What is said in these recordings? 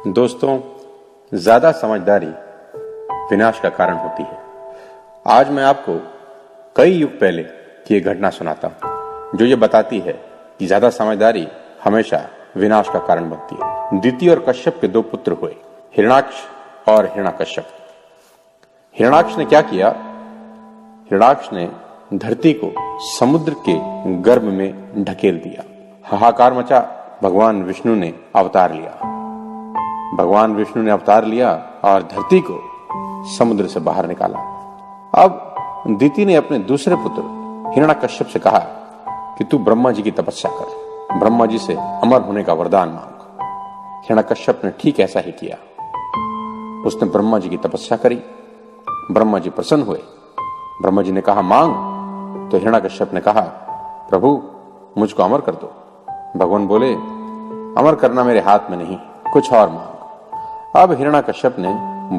दोस्तों, ज्यादा समझदारी विनाश का कारण होती है। आज मैं आपको कई युग पहले की एक घटना सुनाता हूं जो ये बताती है कि ज्यादा समझदारी हमेशा विनाश का कारण बनती है। दिति और कश्यप के दो पुत्र हुए, हिरण्याक्ष और हिरण्यकश्यप। हिरण्याक्ष ने क्या किया? हिरण्याक्ष ने धरती को समुद्र के गर्भ में ढकेल दिया। हाहाकार मचा। भगवान विष्णु ने अवतार लिया। भगवान विष्णु ने अवतार लिया और धरती को समुद्र से बाहर निकाला। अब दिति ने अपने दूसरे पुत्र हिरण्यकश्यप से कहा कि तू ब्रह्मा जी की तपस्या कर, ब्रह्मा जी से अमर होने का वरदान मांग। हिरण्यकश्यप ने ठीक ऐसा ही किया। उसने ब्रह्मा जी की तपस्या करी। ब्रह्मा जी प्रसन्न हुए। ब्रह्मा जी ने कहा मांग। तो हिरण्यकश्यप ने कहा प्रभु मुझको अमर कर दो। भगवान बोले अमर करना मेरे हाथ में नहीं, कुछ और मांग। अब हिरण्यकश्यप ने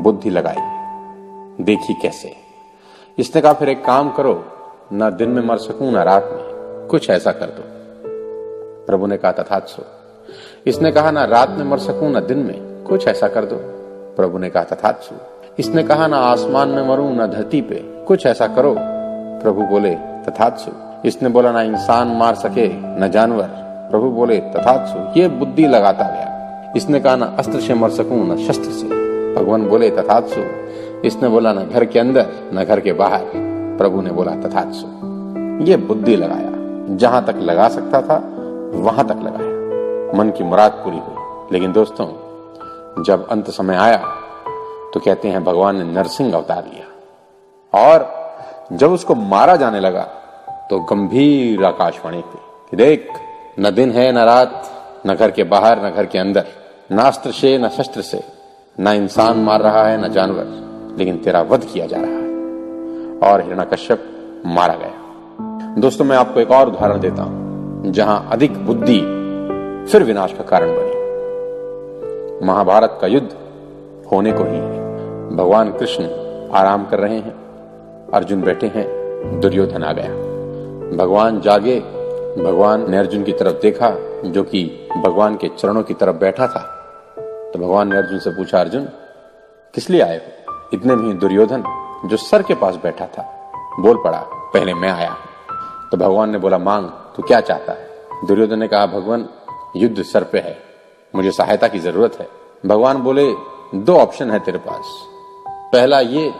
बुद्धि लगाई। देखी कैसे? इसने कहा फिर एक काम करो, ना दिन में मर सकूं ना रात में, कुछ ऐसा कर दो। प्रभु ने कहा तथास्तु। इसने कहा ना रात में मर सकूं ना दिन में, कुछ ऐसा कर दो। प्रभु ने कहा तथास्तु। इसने कहा ना आसमान में मरूं ना धरती पे, कुछ ऐसा करो। प्रभु बोले तथास्तु। इसने बोला ना इंसान मार सके न जानवर। प्रभु बोले तथास्तु। ये बुद्धि लगाता गया। इसने कहा ना अस्त्र से मर सकूं न शस्त्र से। भगवान बोले तथास्तु। इसने बोला ना घर के अंदर न घर के बाहर। प्रभु ने बोला तथास्तु। ये बुद्धि लगाया, जहां तक लगा सकता था वहां तक लगाया। मन की मुराद पूरी हुई। लेकिन दोस्तों, जब अंत समय आया तो कहते हैं भगवान ने नरसिंह अवतार लिया और जब उसको मारा जाने लगा तो गंभीर आकाशवाणी हुई कि देख, न दिन है न रात, न घर के बाहर न घर के अंदर, न अस्त्र से न शस्त्र से, न इंसान मार रहा है न जानवर, लेकिन तेरा वध किया जा रहा है। और हिरण्यकश्यप मारा गया। दोस्तों, मैं आपको एक और उदाहरण देता हूं जहां अधिक बुद्धि फिर विनाश का कारण बनी। महाभारत का युद्ध होने को ही है। भगवान कृष्ण आराम कर रहे हैं, अर्जुन बैठे हैं, दुर्योधन आ गया। भगवान जागे। भगवान ने अर्जुन की तरफ देखा जो कि भगवान के चरणों की तरफ बैठा था। तो भगवान ने अर्जुन से पूछा अर्जुन किस लिए आए हो? इतने में ही दुर्योधन जो सर के पास बैठा था बोल पड़ा पहले मैं आया। तो भगवान ने बोला मांग, तू क्या चाहता है? दुर्योधन ने कहा भगवान युद्ध सर पे है, मुझे सहायता की जरूरत है। भगवान बोले दो ऑप्शन है तेरे पास। पहला ये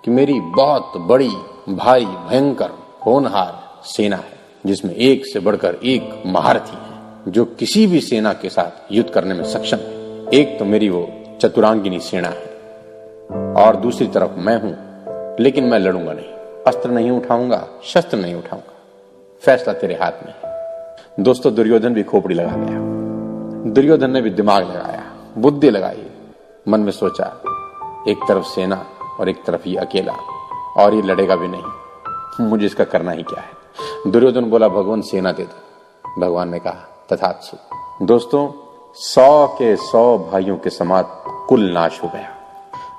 कि मेरी बहुत बड़ी भारी भयंकर होनहार सेना है जिसमें एक से बढ़कर एक महारथी है जो किसी भी सेना के साथ युद्ध करने में सक्षम है। एक तो मेरी वो चतुरांगिनी सेना है और दूसरी तरफ मैं हूं, लेकिन मैं लड़ूंगा नहीं, अस्त्र नहीं उठाऊंगा, शस्त्र नहीं उठाऊंगा, फैसला तेरे हाथ में है। दोस्तों, दुर्योधन भी खोपड़ी लगा गया। दुर्योधन ने भी दिमाग लगाया, बुद्धि लगाई, मन में सोचा एक तरफ सेना और एक तरफ ये अकेला, और ये लड़ेगा भी नहीं, मुझे इसका करना ही क्या है। दुर्योधन बोला भगवान सेना दे दो। भगवान ने कहा तथास्तु। दोस्तों, 100 के 100 भाइयों के समात कुल नाश हो गया।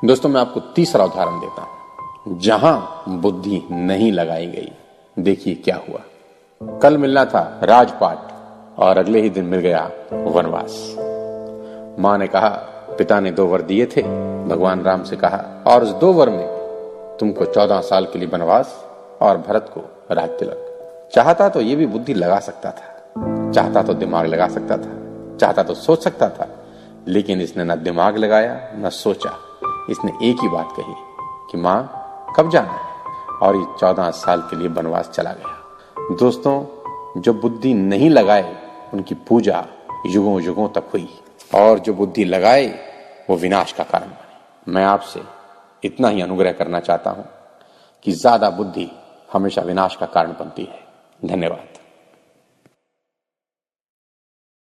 दोस्तों, मैं आपको तीसरा उदाहरण देता हूं जहां बुद्धि नहीं लगाई गई। देखिए क्या हुआ। कल मिलना था राजपाट और अगले ही दिन मिल गया वनवास। मां ने कहा, पिता ने 2 वर दिए थे, भगवान राम से कहा, और उस 2 वर में तुमको 14 साल के लिए वनवास और भरत को राज तिलक। चाहता तो ये भी बुद्धि लगा सकता था, चाहता तो दिमाग लगा सकता था, चाहता तो सोच सकता था, लेकिन इसने न दिमाग लगाया न सोचा। इसने एक ही बात कही कि मां कब जाना है, और ये 14 साल के लिए वनवास चला गया। दोस्तों, जो बुद्धि नहीं लगाए उनकी पूजा युगों युगों तक हुई, और जो बुद्धि लगाए वो विनाश का कारण बने। मैं आपसे इतना ही अनुग्रह करना चाहता हूं कि ज्यादा बुद्धि हमेशा विनाश का कारण बनती है। धन्यवाद।